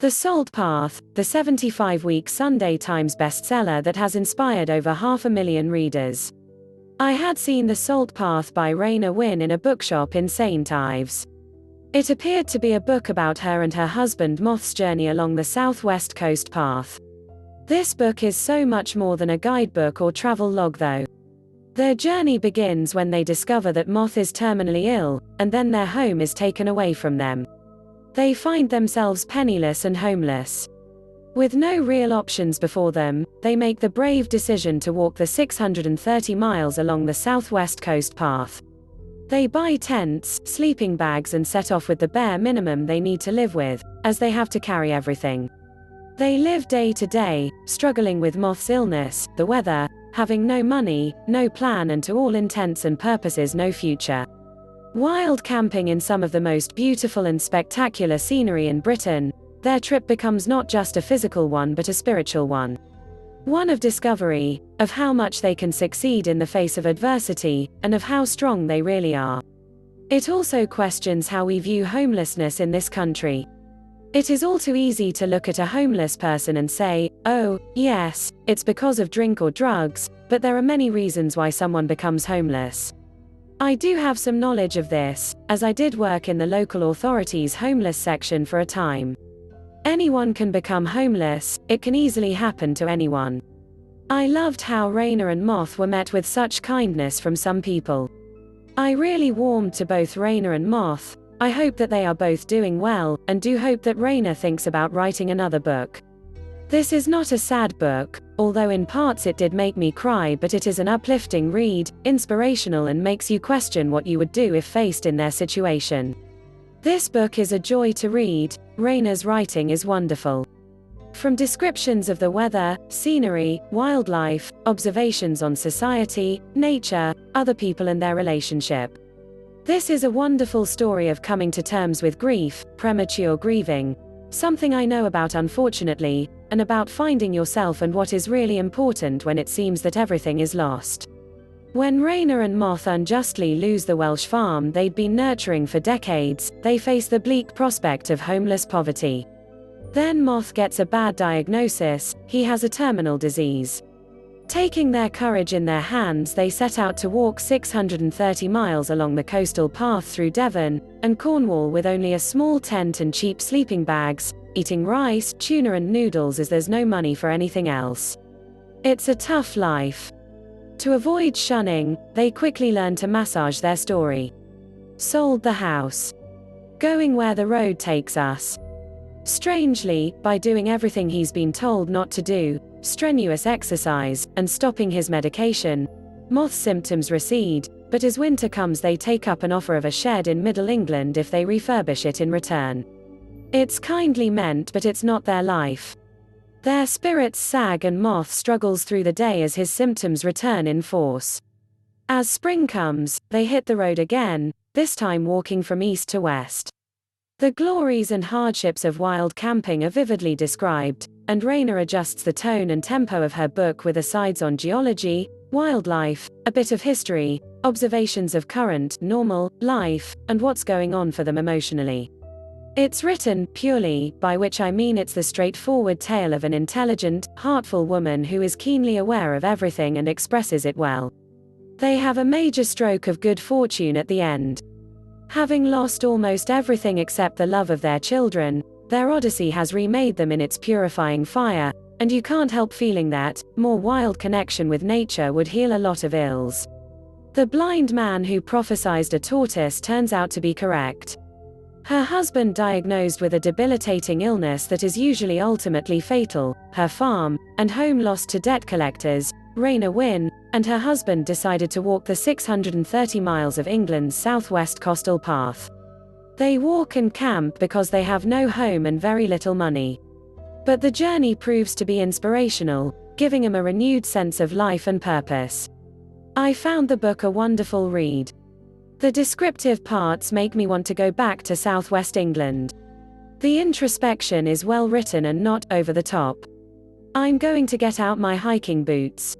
The Salt Path, the 75-week Sunday Times bestseller that has inspired over 500,000 readers. I had seen The Salt Path by Raynor Winn in a bookshop in St. Ives. It appeared to be a book about her and her husband Mauve's journey along the southwest coast path. This book is so much more than a guidebook or travel log though. Their journey begins when they discover that Mauve is terminally ill, and then their home is taken away from them. They find themselves penniless and homeless. With no real options before them, they make the brave decision to walk the 630 miles along the southwest coast path. They buy tents, sleeping bags and set off with the bare minimum they need to live with, as they have to carry everything. They live day to day, struggling with Mauve's illness, the weather, having no money, no plan and to all intents and purposes no future. Wild camping in some of the most beautiful and spectacular scenery in Britain, their trip becomes not just a physical one but a spiritual one. One of discovery, of how much they can succeed in the face of adversity, and of how strong they really are. It also questions how we view homelessness in this country. It is all too easy to look at a homeless person and say, oh, yes, it's because of drink or drugs, but there are many reasons why someone becomes homeless. I do have some knowledge of this, as I did work in the local authorities' homeless section for a time. Anyone can become homeless, it can easily happen to anyone. I loved how Raynor and Mauve were met with such kindness from some people. I really warmed to both Raynor and Mauve. I hope that they are both doing well, and do hope that Raynor thinks about writing another book. This is not a sad book, although in parts it did make me cry, but it is an uplifting read, inspirational and makes you question what you would do if faced in their situation. This book is a joy to read. Raynor's writing is wonderful. From descriptions of the weather, scenery, wildlife, observations on society, nature, other people and their relationship. This is a wonderful story of coming to terms with grief, premature grieving, something I know about unfortunately, and about finding yourself and what is really important when it seems that everything is lost. When Raynor and Mauve unjustly lose the Welsh farm they'd been nurturing for decades, they face the bleak prospect of homeless poverty. Then Mauve gets a bad diagnosis, he has a terminal disease. Taking their courage in their hands they set out to walk 630 miles along the coastal path through Devon and Cornwall with only a small tent and cheap sleeping bags, eating rice, tuna and noodles as there's no money for anything else. It's a tough life. To avoid shunning, they quickly learn to massage their story. Sold the house. Going where the road takes us. Strangely, by doing everything he's been told not to do, strenuous exercise, and stopping his medication, Mauve's symptoms recede, but as winter comes they take up an offer of a shed in Middle England if they refurbish it in return. It's kindly meant but it's not their life. Their spirits sag and Mauve struggles through the day as his symptoms return in force. As spring comes, they hit the road again, this time walking from east to west. The glories and hardships of wild camping are vividly described, and Raynor adjusts the tone and tempo of her book with asides on geology, wildlife, a bit of history, observations of current, normal, life, and what's going on for them emotionally. It's written purely, by which I mean it's the straightforward tale of an intelligent, heartful woman who is keenly aware of everything and expresses it well. They have a major stroke of good fortune at the end. Having lost almost everything except the love of their children, their odyssey has remade them in its purifying fire, and you can't help feeling that more wild connection with nature would heal a lot of ills. The blind man who prophesied a tortoise turns out to be correct. Her husband diagnosed with a debilitating illness that is usually ultimately fatal, her farm, and home lost to debt collectors, Raynor Winn, and her husband decided to walk the 630 miles of England's southwest coastal path. They walk and camp because they have no home and very little money. But the journey proves to be inspirational, giving them a renewed sense of life and purpose. I found the book a wonderful read. The descriptive parts make me want to go back to southwest England. The introspection is well written and not over the top. I'm going to get out my hiking boots.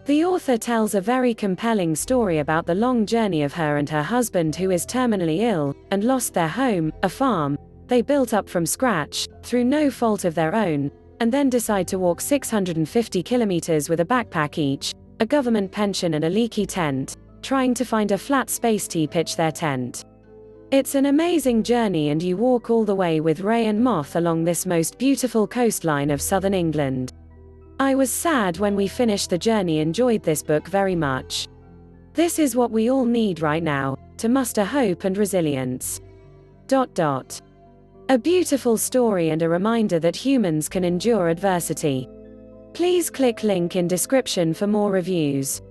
The author tells a very compelling story about the long journey of her and her husband who is terminally ill, and lost their home, a farm, they built up from scratch, through no fault of their own, and then decide to walk 650 kilometers with a backpack each, a government pension and a leaky tent, trying to find a flat space to pitch their tent. It's an amazing journey, and you walk all the way with Ray and Moth along this most beautiful coastline of southern England. I was sad when we finished the journey. Enjoyed this book very much. This is what we all need right now, to muster hope and resilience. A beautiful story and a reminder that humans can endure adversity. Please click link in description for more reviews.